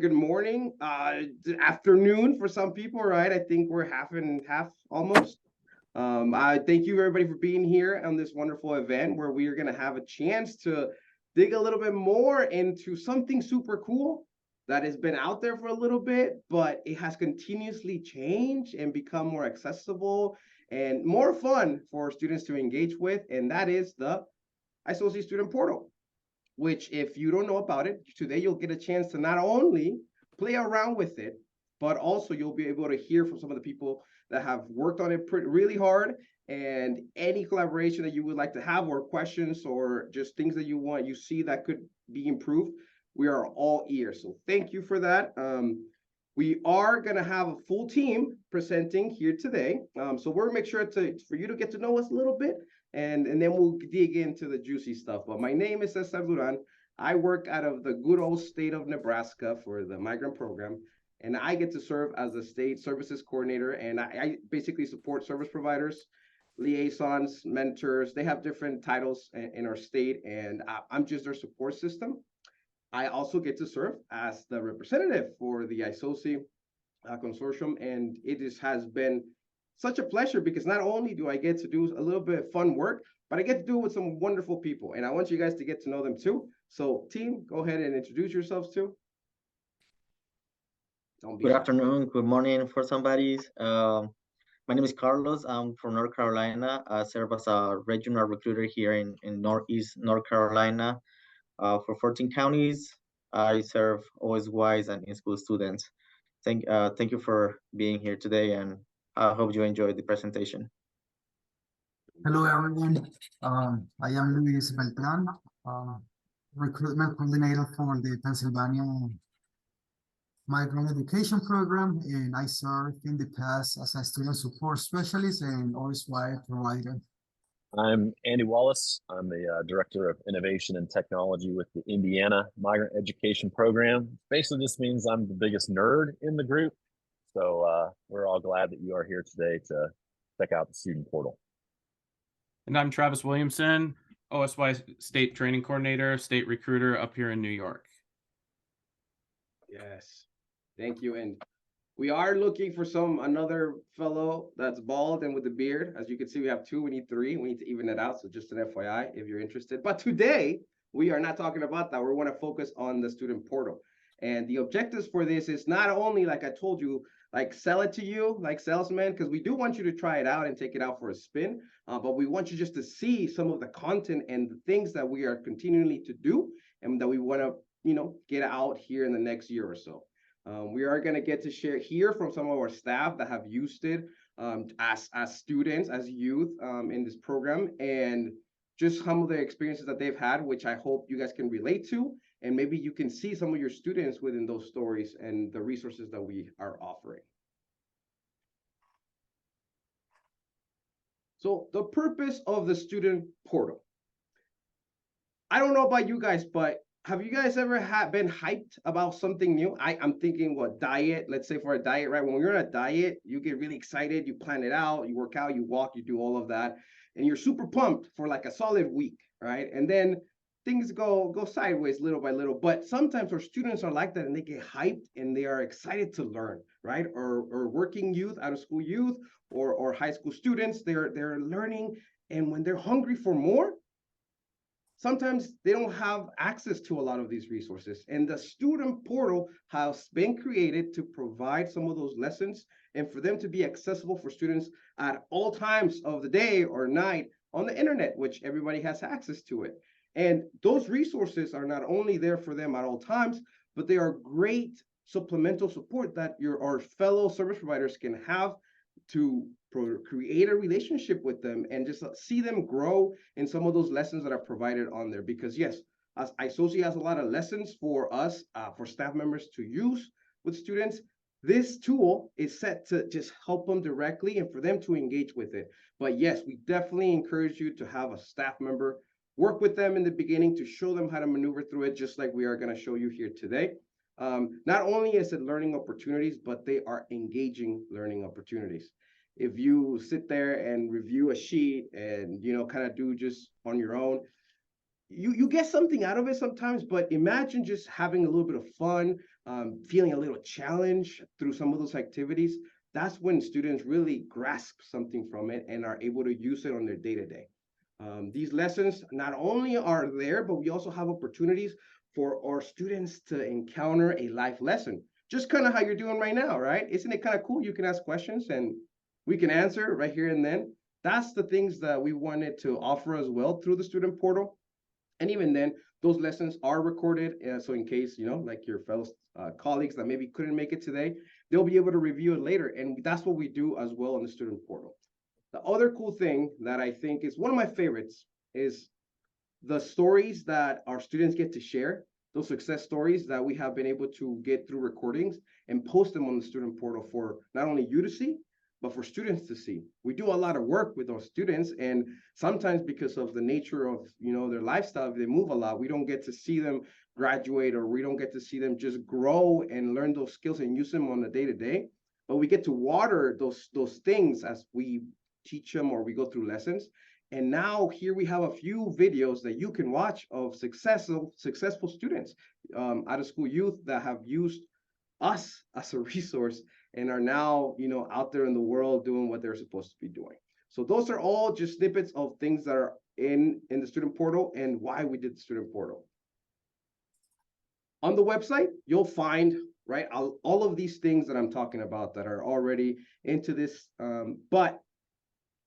Good morning, afternoon for some people, right? I think we're half and half almost. I thank you everybody for being here on this wonderful event where we are going to have a chance to dig a little bit more into something super cool that has been out there for a little bit, but it has continuously changed and become more accessible and more fun for students to engage with, and that is the iSOSY Student Portal, which if you don't know about it, today you'll get a chance to not only play around with it, but also you'll be able to hear from some of the people that have worked on it really hard, and any collaboration that you would like to have or questions or just things that you see that could be improved. We are all ears. So thank you for that. We are going to have a full team presenting here today. So we'll make sure for you to get to know us a little bit, and then we'll dig into the juicy stuff. But my name is Cesar Duran. I work out of the good old state of Nebraska for the migrant program, and I get to serve as the state services coordinator, and I basically support service providers, liaisons, mentors. They have different titles in our state, and I'm just their support system. I also get to serve as the representative for the iSOSY consortium, and has been such a pleasure because not only do I get to do a little bit of fun work, but I get to do it with some wonderful people, and I want you guys to get to know them too. So, team, go ahead and introduce yourselves too. Don't be Good shy. afternoon, good morning for somebody. My name is Carlos. I'm from North Carolina. I serve as a regional recruiter here in Northeast North Carolina for 14 counties. I serve OSYs and in-school students. Thank you for being here today, and I hope you enjoyed the presentation. Hello, everyone. I am Luis Beltran, uh, recruitment coordinator for the Pennsylvania Migrant Education Program, and I served in the past as a student support specialist and OSY provider. I'm Andy Wallace. I'm the Director of Innovation and Technology with the Indiana Migrant Education Program. Basically, this means I'm the biggest nerd in the group. So we're all glad that you are here today to check out the student portal. And I'm Travis Williamson, OSY State Training Coordinator, State Recruiter up here in New York. Yes, thank you. And we are looking for another fellow that's bald and with a beard. As you can see, we have two. We need three. We need to even it out. So just an FYI, if you're interested. But today we are not talking about that. We want to focus on the student portal. And the objectives for this is not only, like I told you, like sell it to you like salesmen, because we do want you to try it out and take it out for a spin. But we want you just to see some of the content and the things that we are continually to do and that we want to, get out here in the next year or so. We are going to get to hear from some of our staff that have used it as students, as youth in this program, and just some of the experiences that they've had, which I hope you guys can relate to, and maybe you can see some of your students within those stories and the resources that we are offering. So the purpose of the student portal. I don't know about you guys, but have you guys ever been hyped about something new? I'm thinking what diet, let's say for a diet, right? When you're on a diet, you get really excited, you plan it out, you work out, you walk, you do all of that, and you're super pumped for like a solid week, right? And then things go sideways little by little. But sometimes our students are like that and they get hyped and they are excited to learn, right? Or working youth, out of school youth, or high school students, they're learning, and when they're hungry for more, sometimes they don't have access to a lot of these resources. And the student portal has been created to provide some of those lessons and for them to be accessible for students at all times of the day or night on the internet, which everybody has access to it. And those resources are not only there for them at all times, but they are great supplemental support that our fellow service providers can have to create a relationship with them and just see them grow in some of those lessons that are provided on there. Because yes, as iSOSY has a lot of lessons for us, for staff members to use with students, this tool is set to just help them directly and for them to engage with it. But yes, we definitely encourage you to have a staff member work with them in the beginning to show them how to maneuver through it, just like we are going to show you here today. Not only is it learning opportunities, but they are engaging learning opportunities. If you sit there and review a sheet and kind of do just on your own, you get something out of it sometimes, but imagine just having a little bit of fun feeling a little challenge through some of those activities, that's when students really grasp something from it and are able to use it on their day-to-day. These lessons not only are there, but we also have opportunities for our students to encounter a life lesson, just kind of how you're doing right now, right? Isn't it kind of cool? You can ask questions and we can answer right here and then. That's the things that we wanted to offer as well through the student portal. And even then, those lessons are recorded. So in case, like your fellow colleagues that maybe couldn't make it today, they'll be able to review it later. And that's what we do as well in the student portal. The other cool thing that I think is one of my favorites is the stories that our students get to share, those success stories that we have been able to get through recordings and post them on the student portal for not only you to see, but for students to see. We do a lot of work with our students, and sometimes because of the nature of their lifestyle, they move a lot, we don't get to see them graduate, or we don't get to see them just grow and learn those skills and use them on the day-to-day. But we get to water those things as we teach them or we go through lessons. And now here we have a few videos that you can watch of successful students, out of school youth that have used us as a resource and are now, out there in the world doing what they're supposed to be doing. So those are all just snippets of things that are in the student portal and why we did the student portal. On the website, you'll find, right, all of these things that I'm talking about that are already into this, but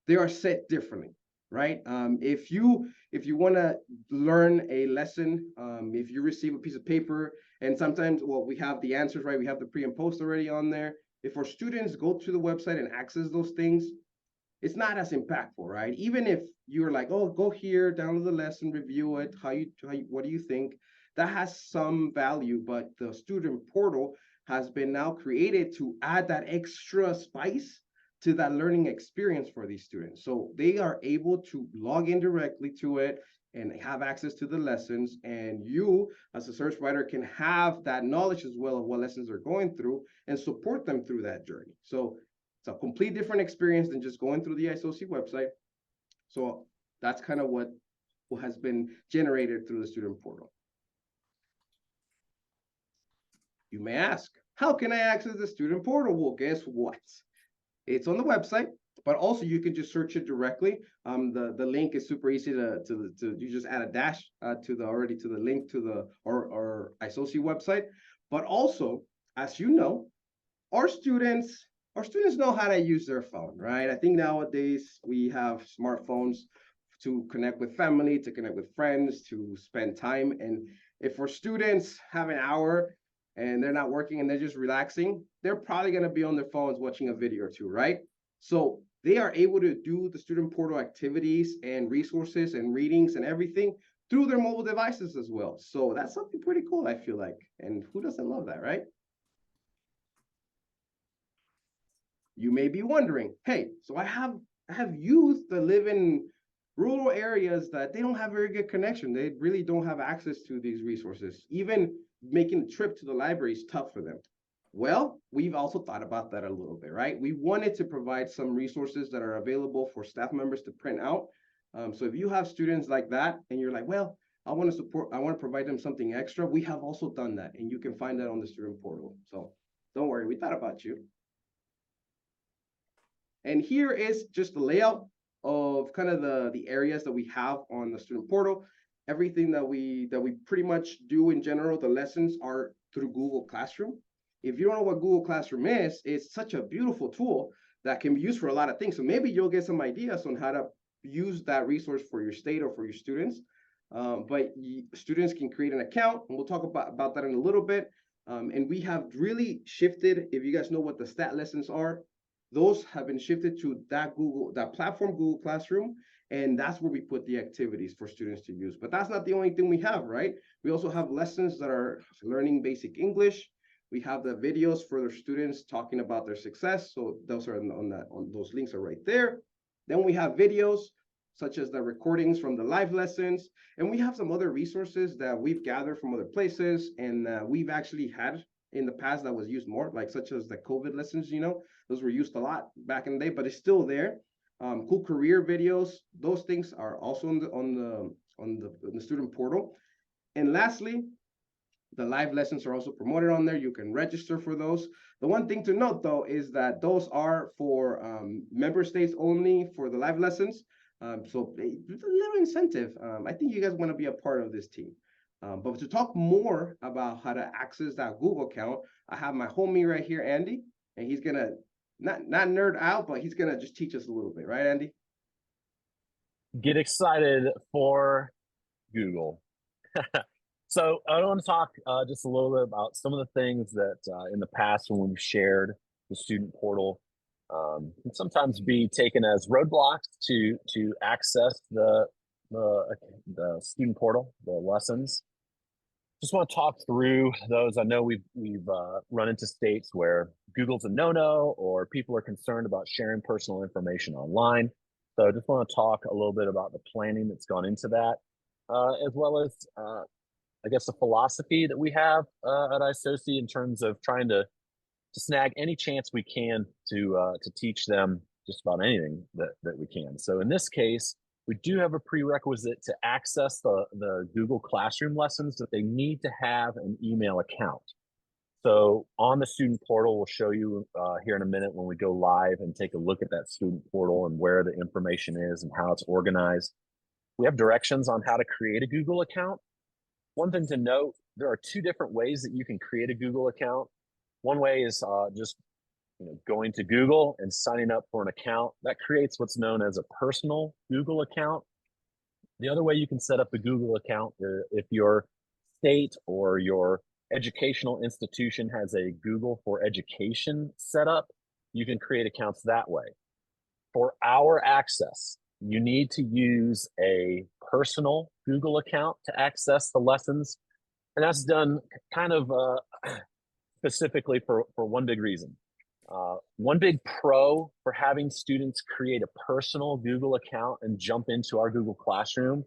they are set differently, right? If you want to learn a lesson, if you receive a piece of paper, and sometimes, well, we have the answers, right? We have the pre and post already on there. If our students go to the website and access those things, it's not as impactful, right? Even if you're like, oh, go here, download the lesson, review it, what do you think? That has some value, but the student portal has been now created to add that extra spice to that learning experience for these students. So they are able to log in directly to it and have access to the lessons. And you, as a service provider, can have that knowledge as well of what lessons they're going through and support them through that journey. So it's a complete different experience than just going through the iSOSY website. So that's kind of what has been generated through the student portal. You may ask, how can I access the student portal? Well, guess what? It's on the website, but also you can just search it directly. The link is super easy to you just add a dash to the link to the or iSOSY website. But also, as you know, our students know how to use their phone, right? I think nowadays we have smartphones to connect with family, to connect with friends, to spend time. And if our students have an hour and they're not working and they're just relaxing, they're probably going to be on their phones watching a video or two, right? So they are able to do the student portal activities and resources and readings and everything through their mobile devices as well. So that's something pretty cool, I feel like. And who doesn't love that, right? You may be wondering, hey, so I have youth that live in rural areas that they don't have very good connection. They really don't have access to these resources. Even making a trip to the library is tough for them. Well, we've also thought about that a little bit, right? We wanted to provide some resources that are available for staff members to print out. So if you have students like that and you're like, well, I want to provide them something extra, we have also done that, and you can find that on the student portal. So don't worry, we thought about you. And here is just the layout of kind of the areas that we have on the student portal. Everything that we pretty much do in general, the lessons are through Google Classroom. If you don't know what Google Classroom is, it's such a beautiful tool that can be used for a lot of things. So maybe you'll get some ideas on how to use that resource for your state or for your students. But students can create an account, and we'll talk about that in a little bit. And we have really shifted, if you guys know what the stat lessons are, those have been shifted to that platform, Google Classroom, and that's where we put the activities for students to use. But that's not the only thing we have, right? We also have lessons that are learning basic English. We have the videos for their students talking about their success. So those are on those links are right there. Then we have videos such as the recordings from the live lessons. And we have some other resources that we've gathered from other places and we've actually had in the past that was used more, like such as the COVID lessons, those were used a lot back in the day, but it's still there. Cool career videos, those things are also on the student portal. And lastly, The live lessons are also promoted on there. You can register for those. The one thing to note, though, is that those are for member states only for the live lessons. So it's a little incentive. I think you guys want to be a part of this team. But to talk more about how to access that Google account, I have my homie right here, Andy, and he's gonna not nerd out, but he's gonna just teach us a little bit, right, Andy? Get excited for Google. So I want to talk just a little bit about some of the things that in the past when we've shared the student portal can sometimes be taken as roadblocks to access the student portal, the lessons. Just want to talk through those. I know we've run into states where Google's a no-no, or people are concerned about sharing personal information online. So I just want to talk a little bit about the planning that's gone into that, as well as I guess the philosophy that we have at iSOSY in terms of trying to snag any chance we can to teach them just about anything that we can. So in this case, we do have a prerequisite to access the Google Classroom lessons that they need to have an email account. So on the student portal, we'll show you here in a minute when we go live and take a look at that student portal and where the information is and how it's organized. We have directions on how to create a Google account. One thing to note, there are two different ways that you can create a Google account. One way is just going to Google and signing up for an account. That creates what's known as a personal Google account. The other way you can set up a Google account, if your state or your educational institution has a Google for Education set up, you can create accounts that way. For our access, you need to use a personal Google account to access the lessons. And that's done kind of specifically for one big reason. One big pro for having students create a personal Google account and jump into our Google Classroom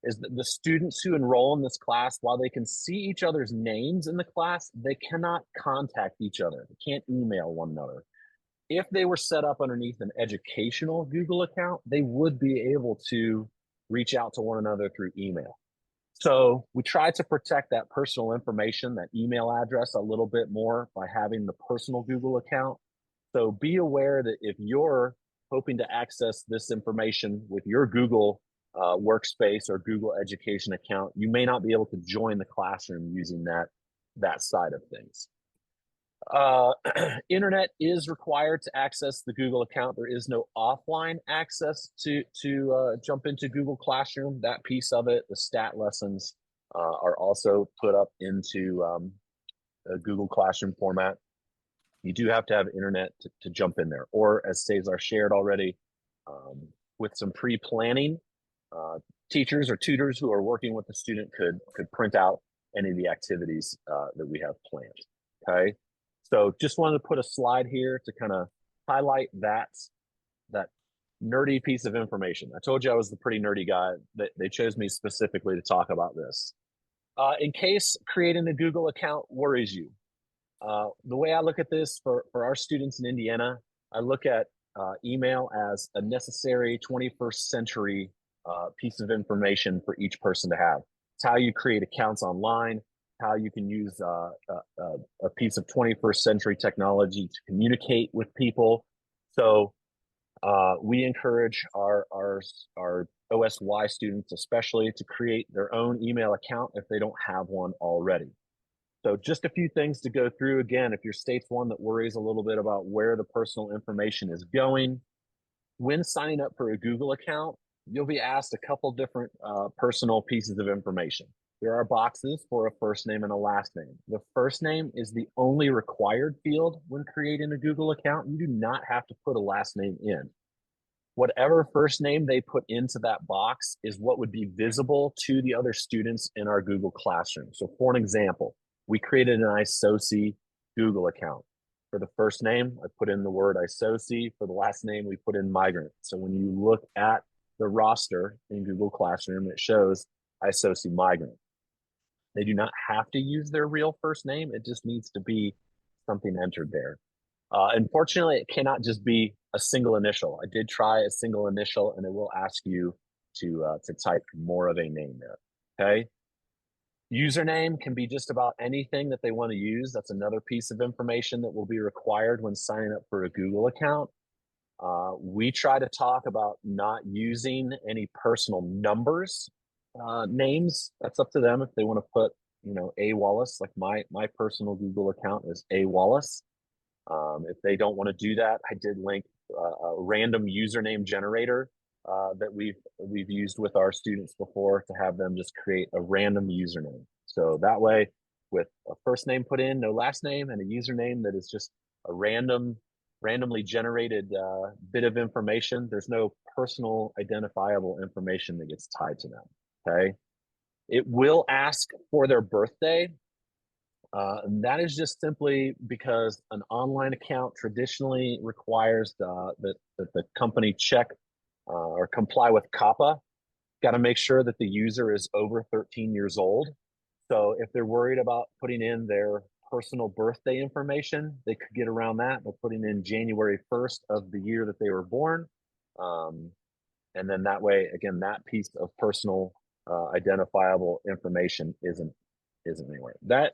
is that the students who enroll in this class, while they can see each other's names in the class, they cannot contact each other. They can't email one another. If they were set up underneath an educational Google account, they would be able to reach out to one another through email. So we try to protect that personal information, that email address, a little bit more by having the personal Google account. So be aware that if you're hoping to access this information with your Google workspace or Google Education account, you may not be able to join the classroom using that side of things. Internet is required to access the Google account. There is no offline access to jump into Google Classroom. That piece of it, the stat lessons, are also put up into a Google Classroom format. You do have to have internet to jump in there, or as Cesar shared already, with some pre-planning, teachers or tutors who are working with the student could print out any of the activities that we have planned. Okay. So just wanted to put a slide here to kind of highlight that nerdy piece of information. I told you I was the pretty nerdy guy. They chose me specifically to talk about this. In case creating a Google account worries you, the way I look at this for our students in Indiana, I look at email as a necessary 21st century piece of information for each person to have. It's how you create accounts online, how you can use a piece of 21st century technology to communicate with people. So we encourage our OSY students especially to create their own email account if they don't have one already. So just a few things to go through. Again, if your state's one that worries a little bit about where the personal information is going, when signing up for a Google account, you'll be asked a couple different personal pieces of information. There are boxes for a first name and a last name. The first name is the only required field when creating a Google account. You do not have to put a last name in. Whatever first name they put into that box is what would be visible to the other students in our Google Classroom. So for an example, we created an iSOSY Google account. For the first name, I put in the word iSOSY. For the last name, we put in migrant. So when you look at the roster in Google Classroom, it shows iSOSY migrant. They do not have to use their real first name. It just needs to be something entered there. Unfortunately, it cannot just be a single initial. I did try a single initial, and it will ask you to type more of a name there. Okay. Username can be just about anything that they want to use. That's another piece of information that will be required when signing up for a Google account. We try to talk about not using any personal numbers, names. That's up to them if they want to put, A Wallace, like my personal Google account is A Wallace. If they don't want to do that, I did link a random username generator that we've used with our students before to have them just create a random username. So that way, with a first name put in, no last name, and a username that is just a randomly generated bit of information, there's no personal identifiable information that gets tied to them, okay? It will ask for their birthday. And that is just simply because an online account traditionally requires that the company check or comply with COPPA. Got to make sure that the user is over 13 years old. So if they're worried about putting in their personal birthday information, they could get around that by putting in January 1st of the year that they were born. And then that way, again, that piece of personal identifiable information isn't anywhere. That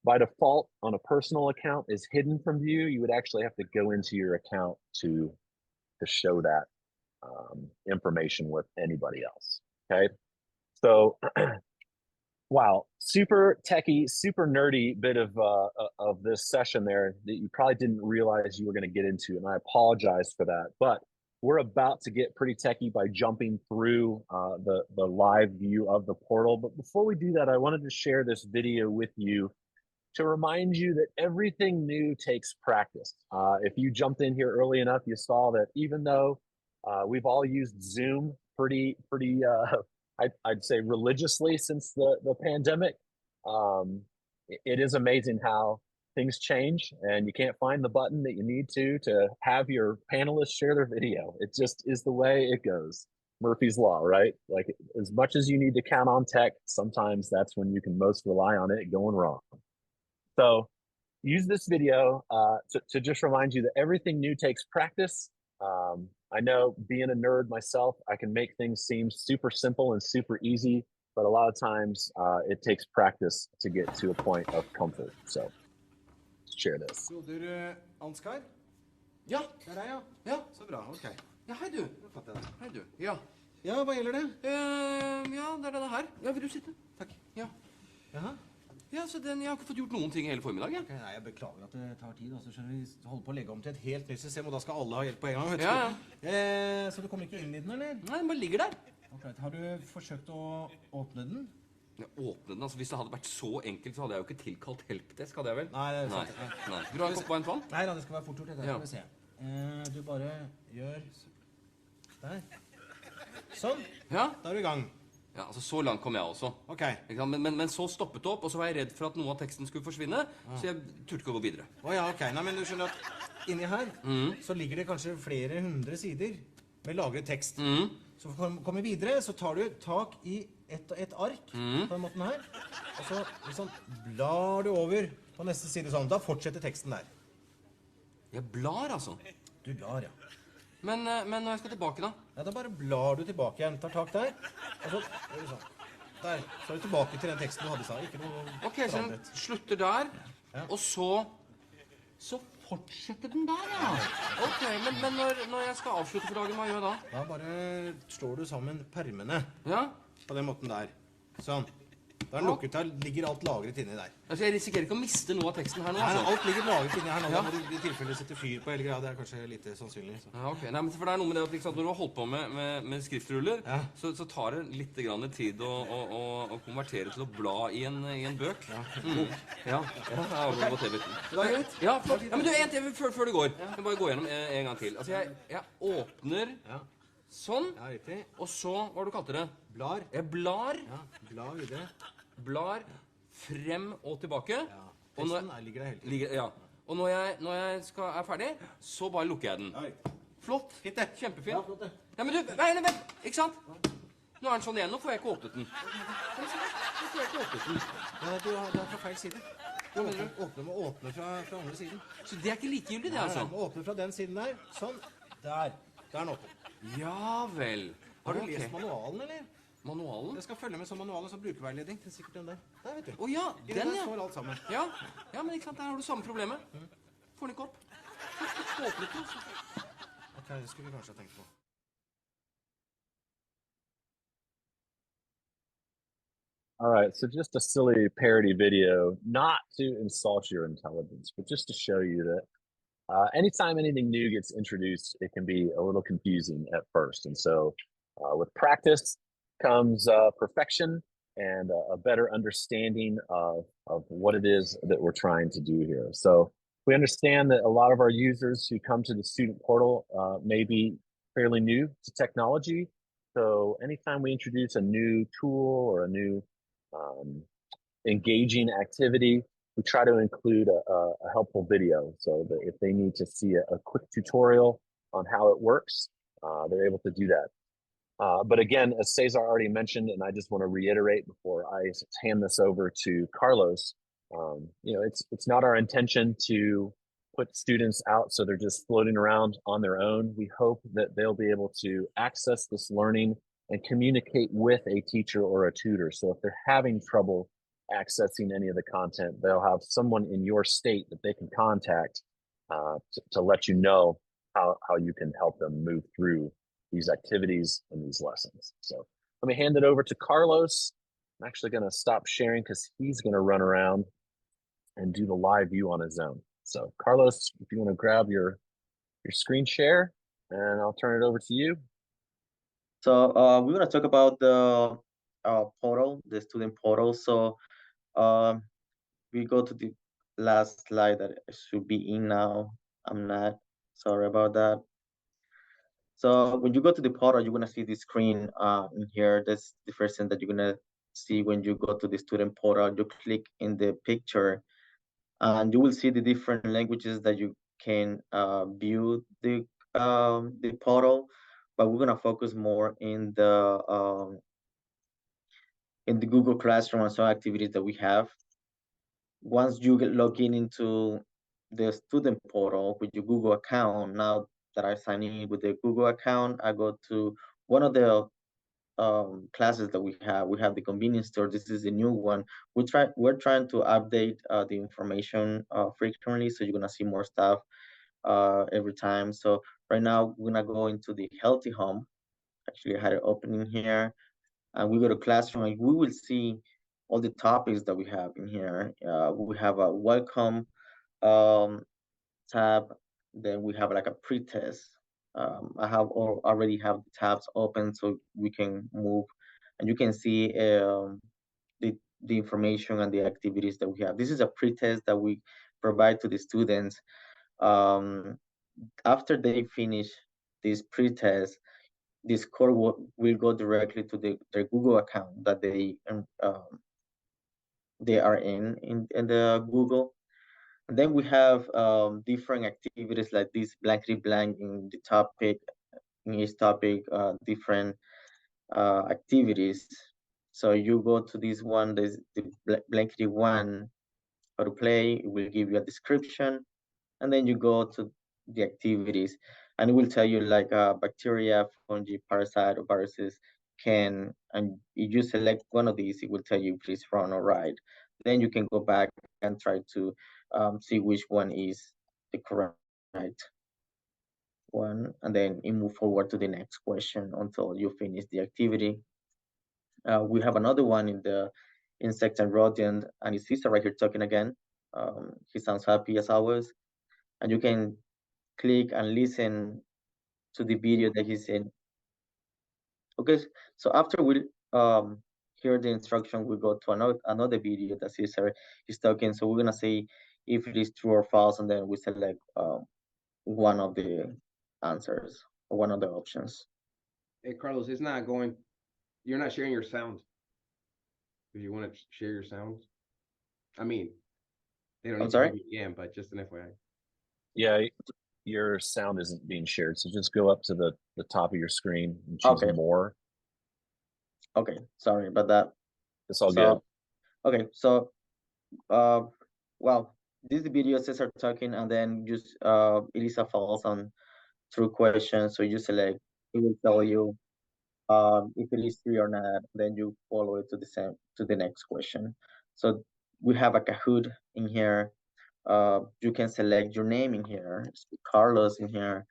by default on a personal account is hidden from view. You would actually have to go into your account to show that information with anybody else, okay? So, wow, super techie, super nerdy bit of this session there that you probably didn't realize you were gonna get into, and I apologize for that, but we're about to get pretty techie by jumping through the live view of the portal. But before we do that, I wanted to share this video with you to remind you that everything new takes practice. If you jumped in here early enough, you saw that even though we've all used Zoom pretty I'd say religiously since the pandemic, it is amazing how things change and you can't find the button that you need to have your panelists share their video. It just is the way it goes. Murphy's Law, right? Like as much as you need to count on tech, sometimes that's when you can most rely on it going wrong. So use this video to just remind you that everything new takes practice. I know being a nerd myself, I can make things seem super simple and super easy, but a lot of times it takes practice to get to a point of comfort. So share this. Broder Ansgar? Ja, det er jeg, ja. Ja, så bra, ok. Ja, hei du. Hei du. Ja. Ja, hva gjelder det? Ja, det er denne her. Ja, vil du sitte? Takk. Ja. Jaha. Ja, så jeg har ikke fått gjort noen ting hele formiddag, ja. Okay, nei, jeg beklager at det tar tid, altså skjønner vi holder på å legge om til et helt nytt system, og da skal alle ha hjelp på en gang, vet du. Ja. Så du kommer ikke inn i den, eller? Nei, den bare ligger der. Ok, har du forsøkt å åpne den? Ja, åpne den, altså hvis det hadde vært så enkelt, så hadde jeg jo ikke tilkalt helpdesk, hadde jeg vel? Nei, det er sant. Nei. Vil du ha en kopp varmt vann? Nei, da, det skal være fort gjort, det skal vi se. Du bare gjør der. Sånn. Ja. Da er du i gang. Ja, altså så langt kom jeg også. Ok. Men så stoppet det opp, og så var jeg redd for at noe av teksten skulle forsvinne, så jeg turte ikke å gå videre. Åja, ok. Nei, men du skjønner at inni her, så ligger det kanskje flere 100 sider med lagret tekst. Så for å komme videre, så tar du tak i et ark på den måten her, og så liksom blar du over på neste side sånn. Da fortsetter teksten der. Jeg blar, altså? Du blar, ja. Men når jeg skal tilbake da? Ja, da bare blar du tilbake igjen, tar tak der, og så gjør du sånn. Der, så er du tilbake til den teksten du hadde i stad, ikke noe forandret. Ok, så den slutter der, og så fortsetter den der, ja. Ok, men når jeg skal avslutte for dagen, hva gjør jeg da? Da bare slår du sammen permene, ja, på den måten der. Sånn. Da er den lukket der, ligger alt lagret inni der. Altså, jeg risikerer ikke å miste noe av teksten her nå, altså? Nei, alt ligger lagret inni her nå, da må du i tilfelle sette fyr på hele greia, det er kanskje lite sannsynlig. Så. Ja, ok. Nei, men for det er noe med det at liksom, når du har holdt på med skriftruller, så tar det litt grann tid å konvertere til å bla i en bøk. Ja, ja, på TV-en. Det er greit? Ja, flott. Ja, men du, en TV før du går. Jeg må bare gå gjennom en gang til. Altså, jeg åpner sånn, og så, hva du kalte det? Blar. Jeg blar. Ja, blar videre. Blar frem og tilbake. Ja, teksten ligger der hele tiden. Ja, og når jeg er ferdig, så bare lukker jeg den. Flott. Fint det. Kjempefint. Ja, flott det. Ja, men du, vent, ikke sant? Nå er den sånn igjen, nå får jeg ikke åpnet den. Nå får jeg ikke åpnet den. Ja, det er fra feil side. Du må åpne fra andre siden. Så det er ikke likegyldig det, altså? Nei, du må åpne fra den siden der. Sånn. Der. Der er den åpnet. Ja vel. Har du lest manualen, eller? Manualen? Det skal følge med som manualen som brukerveiledning. Det er sikkert den der. Der, vet du. Ja, den, ja. Står alt sammen. Ja, men ikke sant, der har du samme problemet. Får den ikke opp. Åpnet den. Ok, det skulle vi kanskje ha tenkt på. All right, so just a silly parody video, not to insult your intelligence, but just to show you that anytime anything new gets introduced, it can be a little confusing at first. And so with practice comes perfection and a better understanding of what it is that we're trying to do here. So we understand that a lot of our users who come to the student portal may be fairly new to technology. So anytime we introduce a new tool or a new engaging activity, we try to include a helpful video so that if they need to see a quick tutorial on how it works, they're able to do that. But again, as Cesar already mentioned, and I just want to reiterate before I hand this over to Carlos, it's not our intention to put students out so they're just floating around on their own. We hope that they'll be able to access this learning and communicate with a teacher or a tutor. So if they're having trouble accessing any of the content, they'll have someone in your state that they can contact to let you know how you can help them move through these activities and these lessons. So let me hand it over to Carlos. I'm actually going to stop sharing because he's going to run around and do the live view on his own. So Carlos, if you want to grab your screen share, and I'll turn it over to you. So we're going to talk about the portal, the student portal. So we go to the last slide that should be in now. I'm not sorry about that. So when you go to the portal, you're going to see the screen in here. That's the first thing that you're going to see when you go to the student portal. You click in the picture and you will see the different languages that you can view the portal, but we're going to focus more in the Google Classroom and some activities that we have. Once you log into the student portal with your Google account, now that I sign in with the Google account, I go to one of the classes that we have. We have the convenience store. This is a new one. We're trying to update the information frequently, so you're gonna see more stuff every time. So right now we're gonna go into the healthy home. Actually, I had it opening here, and we go to classroom, and we will see all the topics that we have in here. We have a welcome tab. Then we have like a pre-test. I already have the tabs open so we can move, and you can see the information and the activities that we have. This is a pre-test that we provide to the students. After they finish this pre-test, the score will go directly to their Google account that they are in the Google. And then we have different activities like this blankety blank in the topic, in each topic, different activities. So you go to this one, there's the blankety one, how to play, it will give you a description, and then you go to the activities, and it will tell you like bacteria, fungi, parasite, or viruses can, and if you select one of these, it will tell you please run or write. Then you can go back and try to see which one is the correct one, and then you move forward to the next question until you finish the activity. We have another one in the insect and rodent, and it's Cesar right here talking again. He sounds happy as always, and you can click and listen to the video that he's in. Okay, so after we hear the instruction, we go to another video that Cesar is talking. So we're gonna say if it is true or false, and then we select one of the answers or one of the options. Hey, Carlos, it's not going. You're not sharing your sounds. Do you want to share your sounds? I mean, they don't. I'm sorry? Yeah, but just an FYI. Yeah, your sound isn't being shared, so just go up to the top of your screen and choose more. Okay, sorry about that. It's all good. Okay, so well, this video Cesar talking, and then just it is a false and true question. So you select, it will tell you If it is true or not, then you follow it to the next question. So we have a Kahoot in here. You can select your name in here, Carlos in here,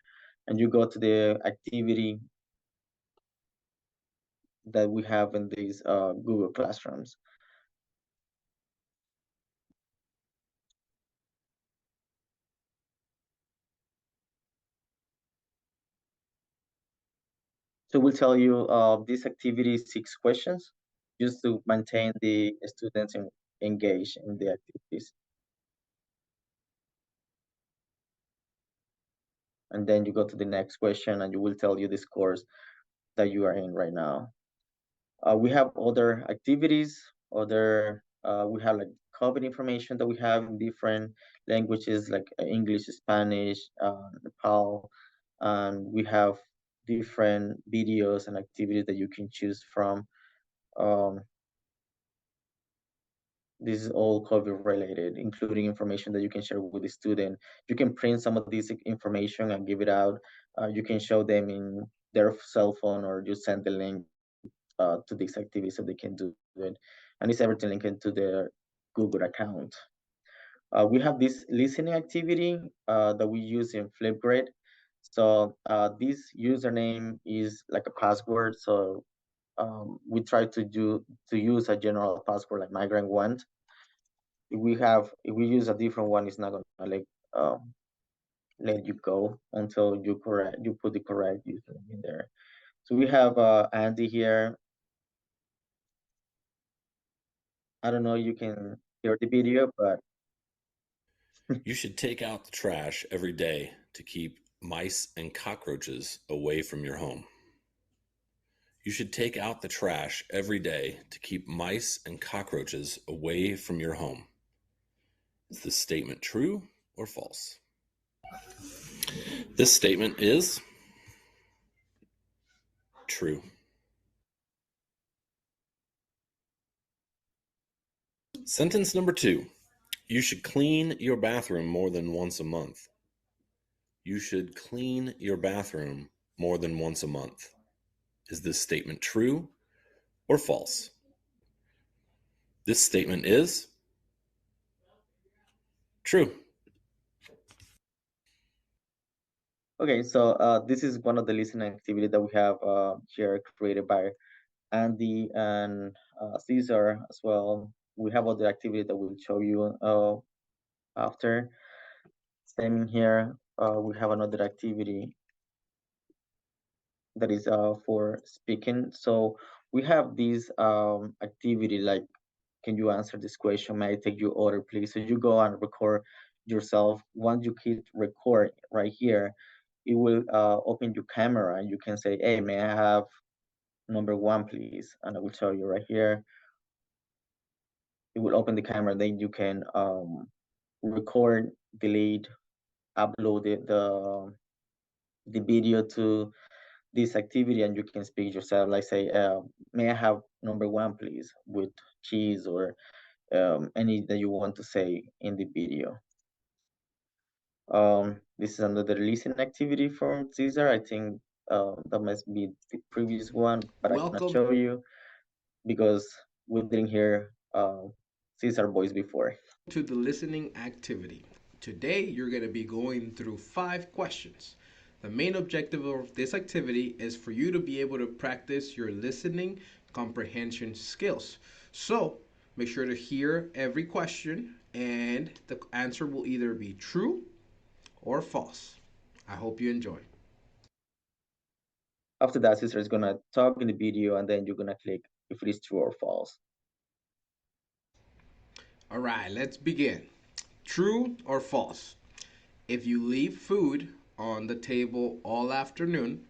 and you go to the activity that we have in these Google Classrooms. So we'll tell you this activity is 6 questions just to maintain the students engaged in the activities. And then you go to the next question and you will tell you the scores that you are in right now. We have other activities, we have like COVID information that we have in different languages like English, Spanish, Nepal, and we have different videos and activities that you can choose from. This is all COVID related, including information that you can share with the student. You can print some of this information and give it out. You can show them in their cell phone or just send the link to this activity so they can do it. And it's everything linked to their Google account. We have this listening activity that we use in Flipgrid. So this username is like a password. So we try to use a general password like migrant1. If we use a different one, it's not gonna let you go until you put the correct username in there. So we have Andy here. I don't know, you can hear the video, but You should take out the trash every day to keep mice and cockroaches away from your home. You should take out the trash every day to keep mice and cockroaches away from your home. Is this statement true or false? This statement is true. Sentence number 2. You should clean your bathroom more than once a month. You should clean your bathroom more than once a month. Is this statement true or false? This statement is true. okay, so this is one of the listening activity that we have here created by Andy and Caesar as well. We have other activity that we'll show you after. Same here, we have another activity that is for speaking. So we have this activity like, can you answer this question? May I take your order, please? So you go and record yourself. Once you hit record right here, it will open your camera and you can say, hey, may I have number 1, please? And I will show you right here. It will open the camera, then you can record, delete, upload the video to this activity, and you can speak yourself, like say, may I have number 1, please, with cheese, or any that you want to say in the video. This is another listening activity from Caesar. I think that must be the previous one, but I cannot show you because we didn't hear Caesar voice before. To the listening activity. Today, you're going to be going through 5 questions. The main objective of this activity is for you to be able to practice your listening comprehension skills. So, make sure to hear every question, and the answer will either be true or false. I hope you enjoy. After that, Caesar is going to talk in the video, and then you're going to click if it is true or false. All right, let's begin. True or false? If you leave food on the table all afternoon,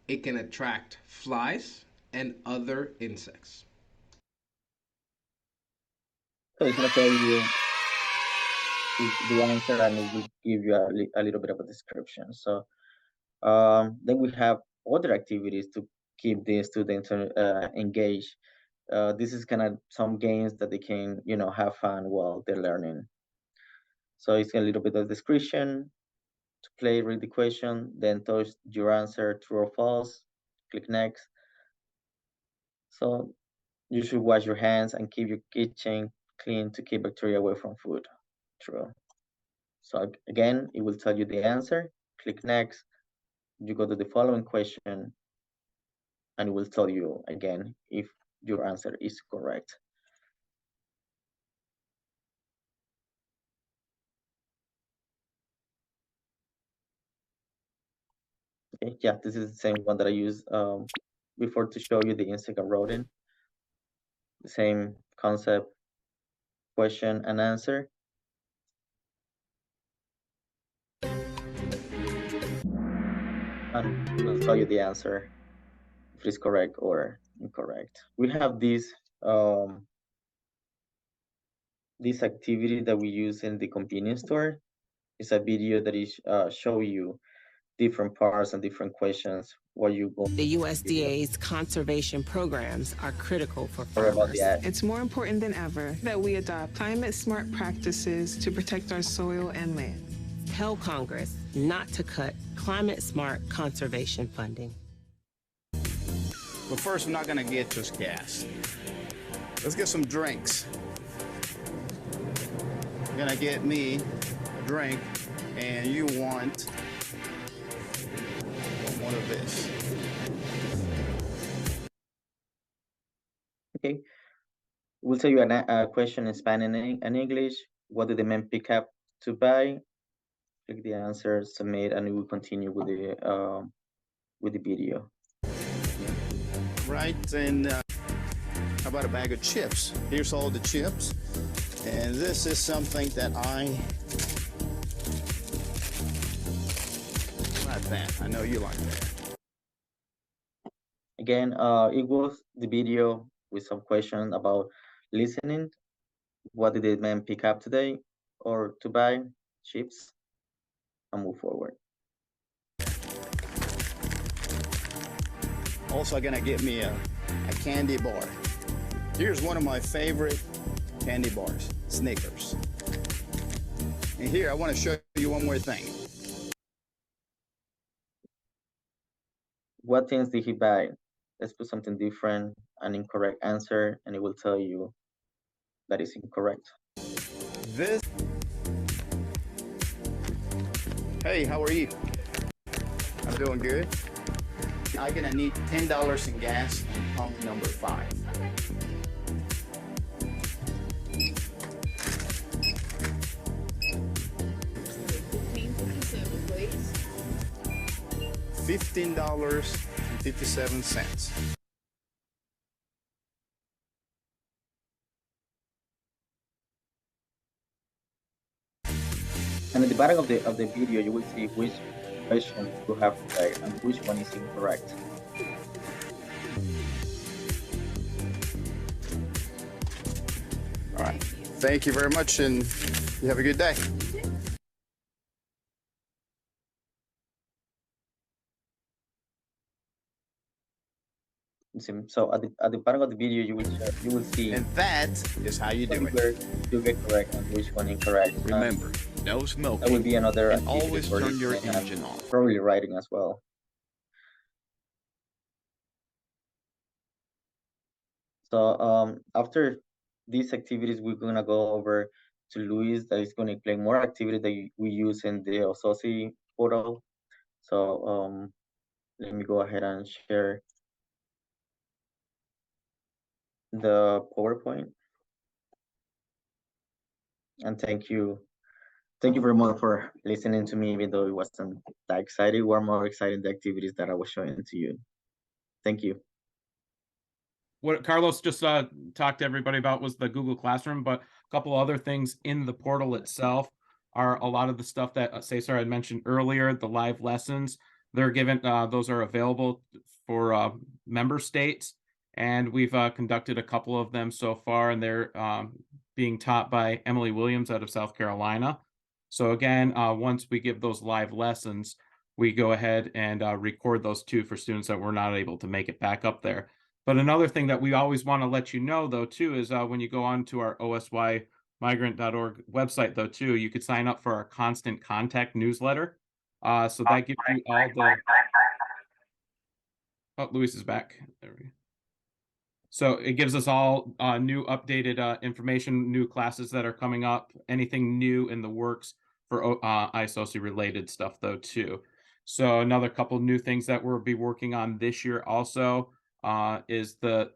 it can attract flies and other insects. So it's going to tell you the answer, and it will give you a little bit of a description. So then we have other activities to keep the students engaged. This is kind of some games that they can, have fun while they're learning. So it's a little bit of description to play, read the question, then touch your answer, true or false, click next. So you should wash your hands and keep your kitchen clean to keep bacteria away from food. True. So again, it will tell you the answer. Click next. You go to the following question, and it will tell you again if your answer is correct. Okay, yeah, this is the same one that I used before to show you the Instagram routing. The same concept, question and answer. And it will tell you the answer, if it's correct or incorrect. We have this activity that we use in the convenience store. It's a video that is show you different parts and different questions. What you go. The USDA's conservation programs are critical for Sorry about farmers. the ad. It's more important than ever that we adopt climate-smart practices to protect our soil and land. Tell Congress not to cut climate-smart conservation funding. But first, we're not gonna get just gas. Let's get some drinks. You're gonna get me a drink, and you want one of this. Okay, we'll tell you a question in Spanish and English. What did the men pick up to buy? Click the answer, submit, and we will continue with the video. Right, and how about a bag of chips? Here's all the chips, and this is something that I like that. I know you like that. Again, it was the video with some questions about listening. What did the men pick up today or to buy? Chips, and move forward. Also gonna get me a candy bar. Here's one of my favorite candy bars, Snickers. And here, I wanna show you one more thing. What things did he buy? Let's put something different, an incorrect answer, and it will tell you that is incorrect. This. Hey, how are you? I'm doing good. I'm gonna need $10 in gas on pump number 5. $15.57. And at the bottom of the video, you will see which question you have right and which one is incorrect. All right. Thank you very much, and you have a good day. So at the bottom of the video, you will see. And that is how you do it. You get correct and which one incorrect. Remember, no smoking. That would be another. And always for turn you, your and engine off. Probably writing as well. So after these activities, we're gonna go over to Luis that is gonna explain more activity that we use in the iSOSY portal. So let me go ahead and share the PowerPoint. And thank you very much for listening to me, even though it wasn't that exciting. We're more excited the activities that I was showing to you. Thank you. What Carlos just talked to everybody about was the Google Classroom, but a couple other things in the portal itself are a lot of the stuff that Cesar had mentioned earlier, the live lessons. They're given, those are available for member states, and we've conducted a couple of them so far, and they're being taught by Emily Williams out of South Carolina. So again, once we give those live lessons, we go ahead and record those too for students that were not able to make it back up there. But another thing that we always want to let you know, though, too, is when you go on to our OSYmigrant.org website, though, too, you could sign up for our Constant Contact newsletter. So that gives you all the... Oh, Luis is back. There we go. So it gives us all new updated information, new classes that are coming up, anything new in the works for iSOSY related stuff though too. So another couple new things that we'll be working on this year also is the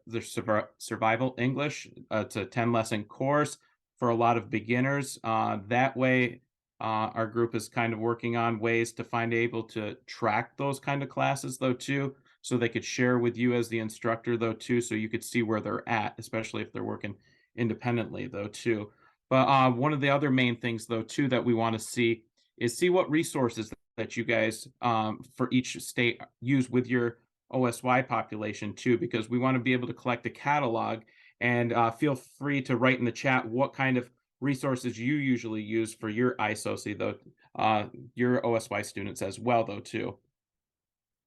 survival English. It's a 10 lesson course for a lot of beginners. That way our group is kind of working on ways to find able to track those kind of classes though too, so they could share with you as the instructor though too, so you could see where they're at, especially if they're working independently though too. But one of the other main things though too that we want to see what resources that you guys for each state use with your OSY population too, because we want to be able to collect a catalog. And feel free to write in the chat what kind of resources you usually use for your iSOSY though, your OSY students as well though too.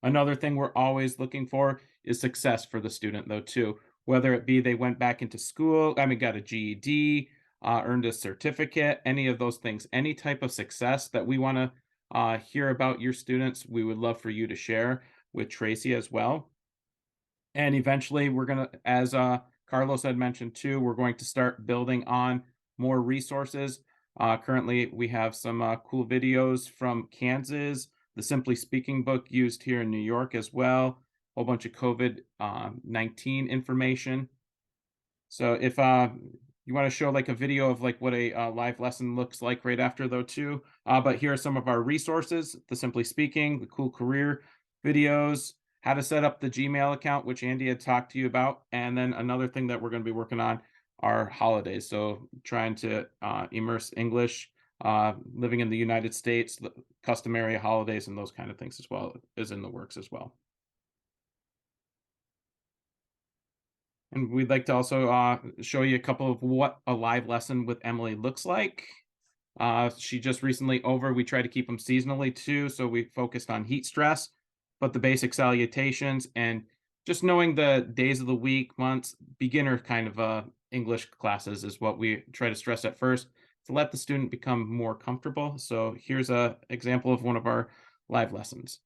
Another thing we're always looking for is success for the student though too, whether it be they went back into school, got a GED, earned a certificate, any of those things, any type of success that we want to hear about your students, we would love for you to share with Tracy as well. And eventually we're going to, as Carlos had mentioned too, we're going to start building on more resources. Currently we have some cool videos from Kansas, the Simply Speaking book used here in New York as well, a whole bunch of COVID-19 information. So if you want to show like a video of like what a live lesson looks like right after though too, but here are some of our resources: the Simply Speaking, the cool career videos, how to set up the Gmail account, which Andy had talked to you about, and then another thing that we're going to be working on are holidays. So trying to immerse English, living in the United States, the customary holidays and those kind of things as well is in the works as well. And we'd like to also show you a couple of what a live lesson with Emily looks like. She just recently over, we try to keep them seasonally too, so we focused on heat stress, but the basic salutations and just knowing the days of the week, months, beginner kind of English classes is what we try to stress at first to let the student become more comfortable. So here's an example of one of our live lessons.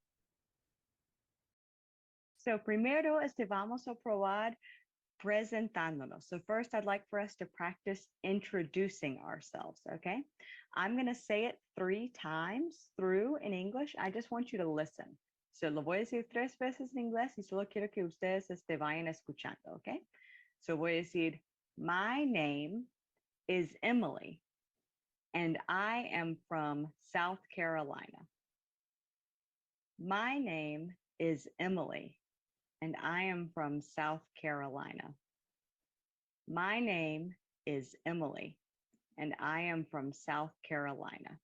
So primero vamos a probar presentándonos. So first I'd like for us to practice introducing ourselves, okay? I'm going to say it 3 times through in English. I just want you to listen. So lo voy a decir 3 veces en inglés y solo quiero que ustedes vayan escuchando, okay? So voy a decir, my name is Emily and I am from South Carolina. My name is Emily and I am from South Carolina. My name is Emily, and I am from South Carolina.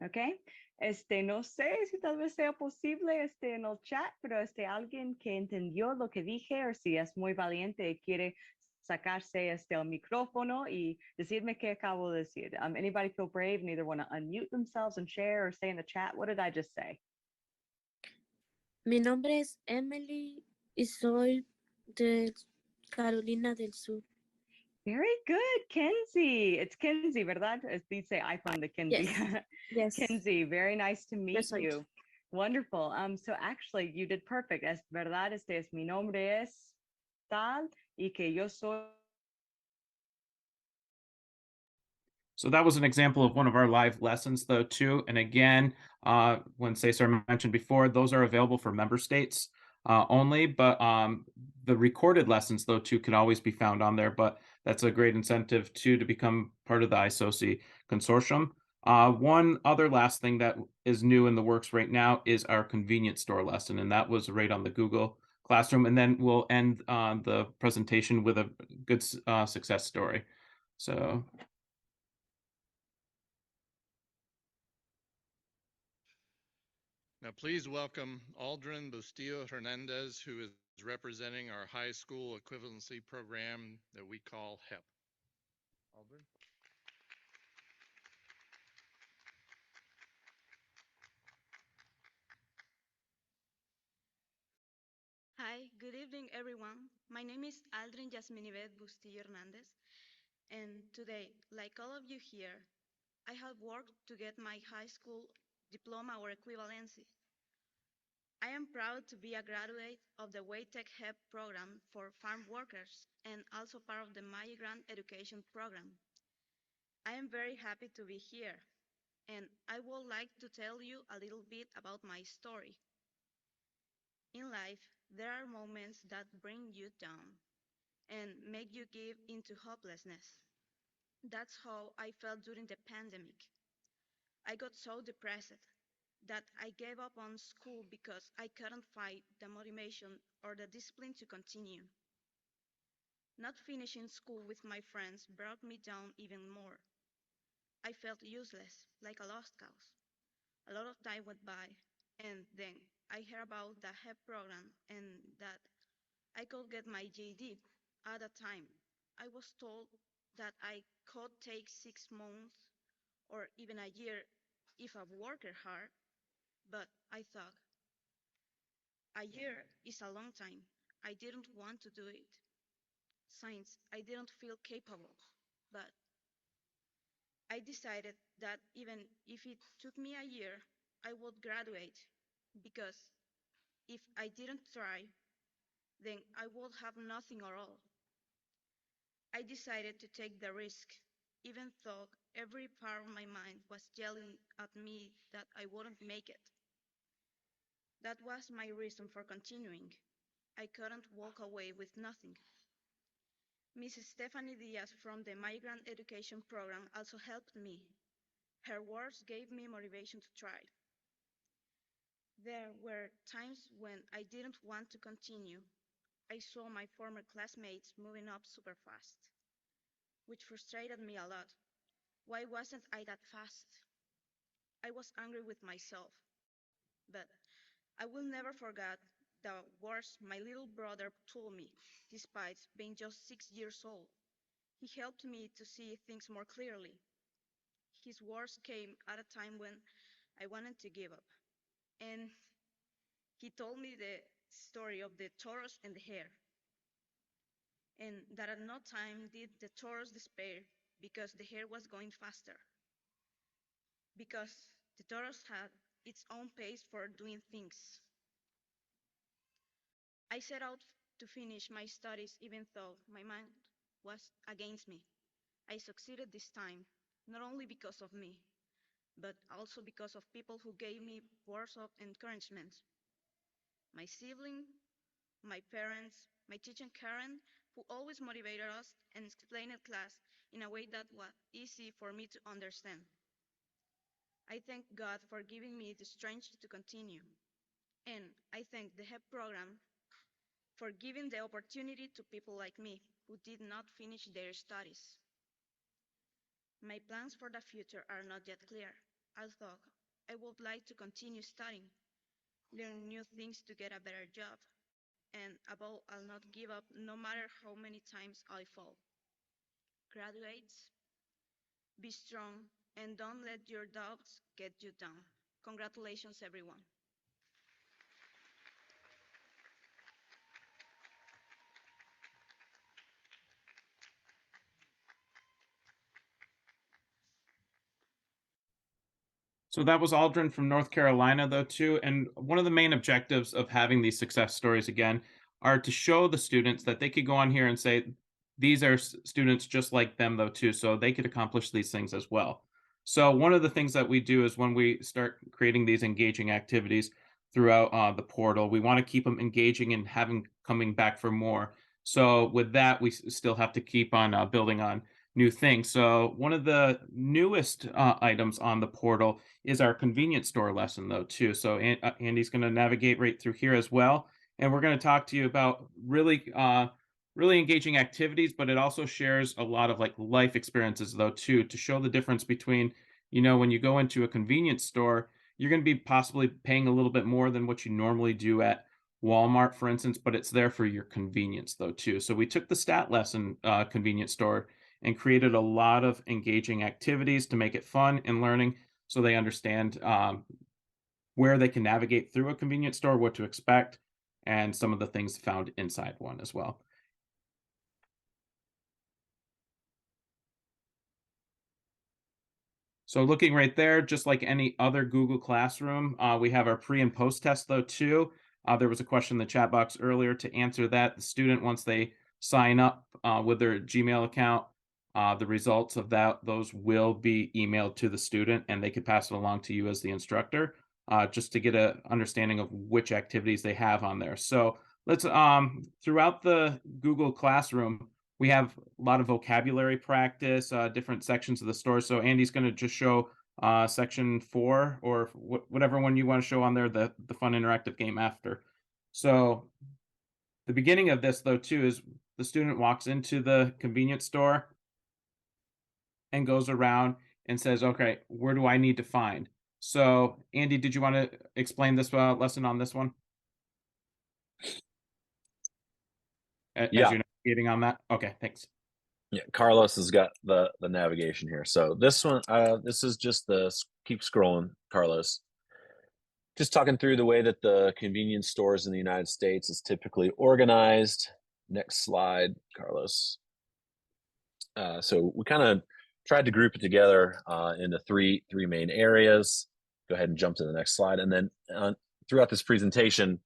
Okay? No sé si tal vez sea posible en el chat, pero alguien que entendió lo que dije, o si es muy valiente y quiere sacarse el micrófono y decirme qué acabo de decir. Anybody feel brave and either want to unmute themselves and share or say in the chat, what did I just say? Mi nombre es Emily y soy de Carolina del Sur. Very good, Kenzie. It's Kenzie, ¿verdad? Dice iPhone de Kenzie. Yes. Yes. Kenzie, very nice to meet Yes, you. Wonderful. So actually, you did perfect. Es verdad, mi nombre es tal y que yo soy. So that was an example of one of our live lessons though too. And again, when Cesar mentioned before, those are available for member states only, but the recorded lessons though too can always be found on there, but that's a great incentive too to become part of the iSOSY consortium. One other last thing that is new in the works right now is our convenience store lesson, and that was right on the Google Classroom. And then we'll end the presentation with a good success story. So. Now, please welcome Aldrin Bustillo Hernandez, who is representing our high school equivalency program that we call HEP. Aldrin. Hi, good evening, everyone. My name is Aldrin Yasminivet Bustillo Hernandez, and today, like all of you here, I have worked to get my high school diploma or equivalency. I am proud to be a graduate of the WayTech HEP program for farm workers and also part of the migrant education program. I am very happy to be here, and I would like to tell you a little bit about my story. In life, there are moments that bring you down and make you give into hopelessness. That's how I felt during the pandemic. I got so depressed that I gave up on school because I couldn't find the motivation or the discipline to continue. Not finishing school with my friends brought me down even more. I felt useless, like a lost cause. A lot of time went by, and then I heard about the HEP program and that I could get my GED. At the time, I was told that I could take 6 months or even a year if I worked hard, but I thought, a year is a long time. I didn't want to do it, since I didn't feel capable. But I decided that even if it took me a year, I would graduate, because if I didn't try, then I would have nothing at all. I decided to take the risk, even though every part of my mind was yelling at me that I wouldn't make it. That was my reason for continuing. I couldn't walk away with nothing. Mrs. Stephanie Diaz from the Migrant Education Program also helped me. Her words gave me motivation to try. There were times when I didn't want to continue. I saw my former classmates moving up super fast, which frustrated me a lot. Why wasn't I that fast? I was angry with myself, but I will never forget the words my little brother told me, despite being just 6 years old. He helped me to see things more clearly. His words came at a time when I wanted to give up. And he told me the story of the tortoise and the hare, and that at no time did the tortoise despair because the hare was going faster, because the tortoise had its own pace for doing things. I set out to finish my studies even though my mind was against me. I succeeded this time, not only because of me, but also because of people who gave me words of encouragement. My sibling, my parents, my teacher Karen, who always motivated us and explained class in a way that was easy for me to understand. I thank God for giving me the strength to continue. And I thank the HEP program for giving the opportunity to people like me who did not finish their studies. My plans for the future are not yet clear, although I would like to continue studying, learn new things to get a better job, and above, I'll not give up no matter how many times I fall. Graduates, be strong and don't let your doubts get you down. Congratulations, everyone. So that was Aldrin from North Carolina, though, too. And one of the main objectives of having these success stories again are to show the students that they could go on here and say, these are students just like them, though, too. So they could accomplish these things as well. So one of the things that we do is when we start creating these engaging activities throughout the portal, we want to keep them engaging and having coming back for more. So with that, we still have to keep on building on new things. So one of the newest items on the portal is our convenience store lesson, though, too. So Andy's going to navigate right through here as well. And we're going to talk to you about really engaging activities, but it also shares a lot of like life experiences, though, too, to show the difference between, when you go into a convenience store, you're going to be possibly paying a little bit more than what you normally do at Walmart, for instance, but it's there for your convenience, though, too. So we took the stat lesson convenience store and created a lot of engaging activities to make it fun and learning, so they understand where they can navigate through a convenience store, what to expect, and some of the things found inside one as well. So looking right there, just like any other Google Classroom, we have our pre and post test though too. There was a question in the chat box earlier. To answer that, the student, once they sign up with their Gmail account, the results of those will be emailed to the student, and they could pass it along to you as the instructor, just to get an understanding of which activities they have on there. So let's throughout the Google Classroom, we have a lot of vocabulary practice, different sections of the store. So Andy's going to just show section 4 or whatever one you want to show on there, the fun interactive game after. So the beginning of this though too is the student walks into the convenience store and goes around and says, okay, where do I need to find? So Andy, did you want to explain this lesson on this one? As Yeah. you're navigating on that? Okay, thanks. Yeah, Carlos has got the navigation here. So this one, this is just keep scrolling, Carlos. Just talking through the way that the convenience stores in the United States is typically organized. Next slide, Carlos. So we kind of tried to group it together into three main areas. Go ahead and jump to the next slide. And then throughout this presentation,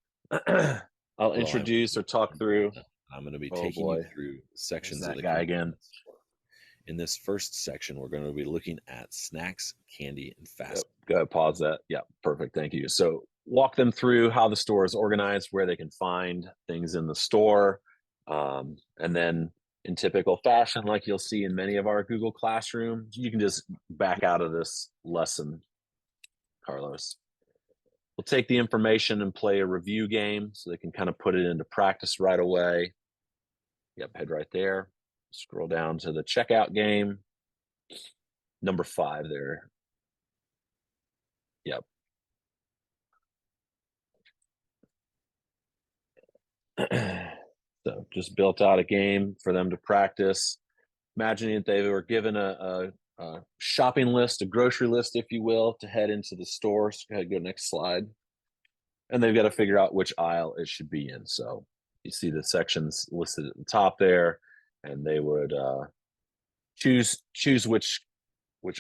I'll introduce or talk through. I'm going to be taking you through sections of the guy again. In this first section, we're going to be looking at snacks, candy, and fast. Yep. Go ahead, pause that. Yeah, perfect. Thank you. So walk them through how the store is organized, where they can find things in the store. And then in typical fashion, like you'll see in many of our Google Classrooms, you can just back out of this lesson, Carlos. We'll take the information and play a review game so they can kind of put it into practice right away. Yep, head right there. Scroll down to the checkout game. Number 5 there. Yep. So just built out a game for them to practice. Imagining that they were given a shopping list, a grocery list, if you will, to head into the store. So go ahead, go next slide. And they've got to figure out which aisle it should be in. So you see the sections listed at the top there, and they would choose which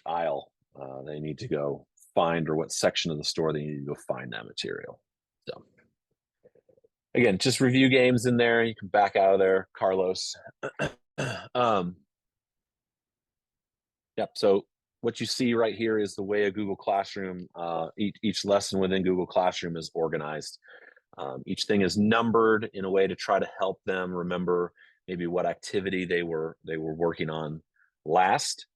aisle they need to go find, or what section of the store they need to go find that material. So again, just review games in there. You can back out of there, Carlos. Yep. So what you see right here is the way a Google Classroom, each lesson within Google Classroom is organized. Each thing is numbered in a way to try to help them remember maybe what activity they were working on last,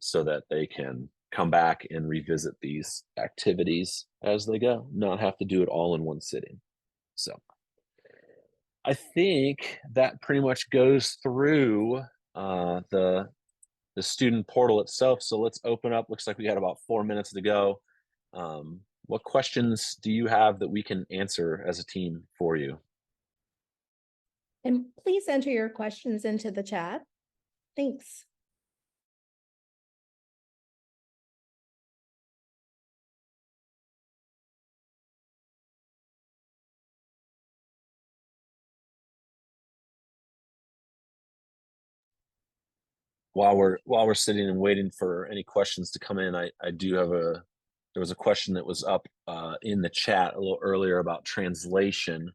so that they can come back and revisit these activities as they go, not have to do it all in one sitting. So I think that pretty much goes through the student portal itself. So let's open up. Looks like we got about 4 minutes to go. What questions do you have that we can answer as a team for you? And please enter your questions into the chat. Thanks. While we're sitting and waiting for any questions to come in, I do have there was a question that was up in the chat a little earlier about translation.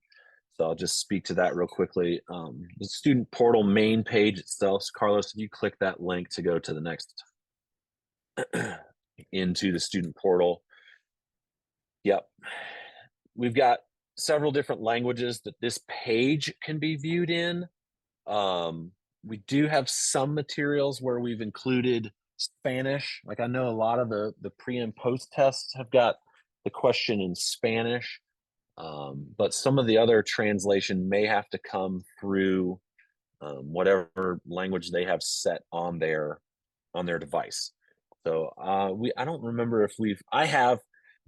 So I'll just speak to that real quickly. The student portal main page itself, so Carlos, if you click that link to go to the next into the student portal. Yep. We've got several different languages that this page can be viewed in. We do have some materials where we've included Spanish. Like I know a lot of the pre and post tests have got the question in Spanish, but some of the other translation may have to come through whatever language they have set on their device. So I don't remember if I have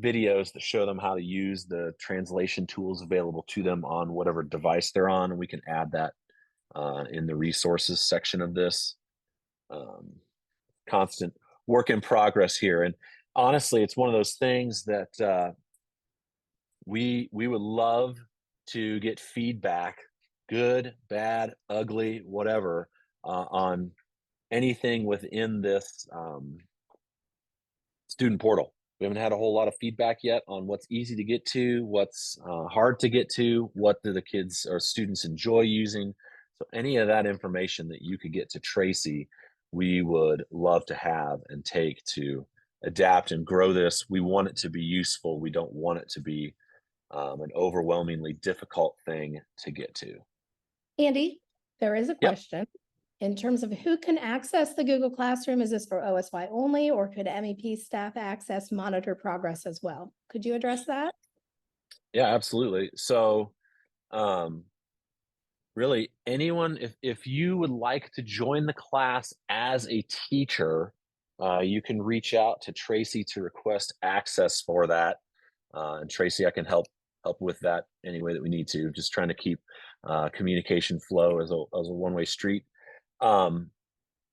videos that show them how to use the translation tools available to them on whatever device they're on, and we can add that in the resources section of this. Constant work in progress here. And honestly, it's one of those things that we would love to get feedback, good, bad, ugly, whatever, on anything within this student portal. We haven't had a whole lot of feedback yet on what's easy to get to, what's hard to get to, what do the kids or students enjoy using. So any of that information that you could get to Tracy, we would love to have and take to adapt and grow this. We want it to be useful. We don't want it to be an overwhelmingly difficult thing to get to. Andy, there is a question. In terms of who can access the Google Classroom, is this for OSY only, or could MEP staff access, monitor progress as well? Could you address that? Yeah, absolutely. So really anyone, if you would like to join the class as a teacher, you can reach out to Tracy to request access for that. And Tracy, I can help with that any way that we need to, just trying to keep communication flow as a one-way street.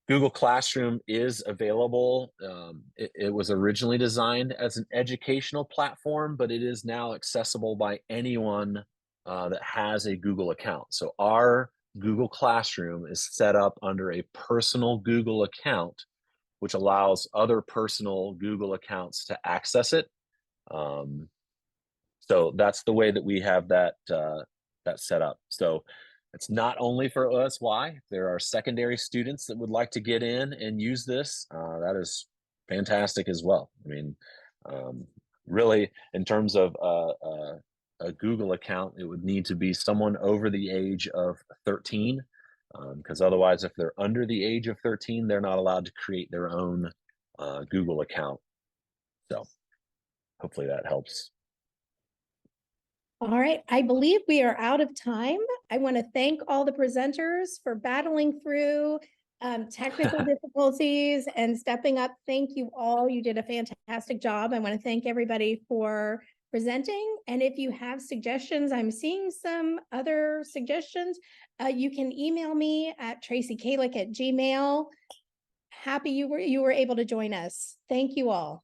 Google Classroom is available. It was originally designed as an educational platform, but it is now accessible by anyone that has a Google account. So our Google Classroom is set up under a personal Google account, which allows other personal Google accounts to access it. So that's the way that we have that set up. So it's not only for OSY. If there are secondary students that would like to get in and use this, that is fantastic as well. I mean, really, in terms of a Google account, it would need to be someone over the age of 13, because otherwise, if they're under the age of 13, they're not allowed to create their own Google account. So hopefully that helps. All right, I believe we are out of time. I want to thank all the presenters for battling through technical difficulties and stepping up. Thank you all. You did a fantastic job. I want to thank everybody for presenting. And if you have suggestions, I'm seeing some other suggestions. You can email me at tracykalick@gmail.com. Happy you were able to join us. Thank you all.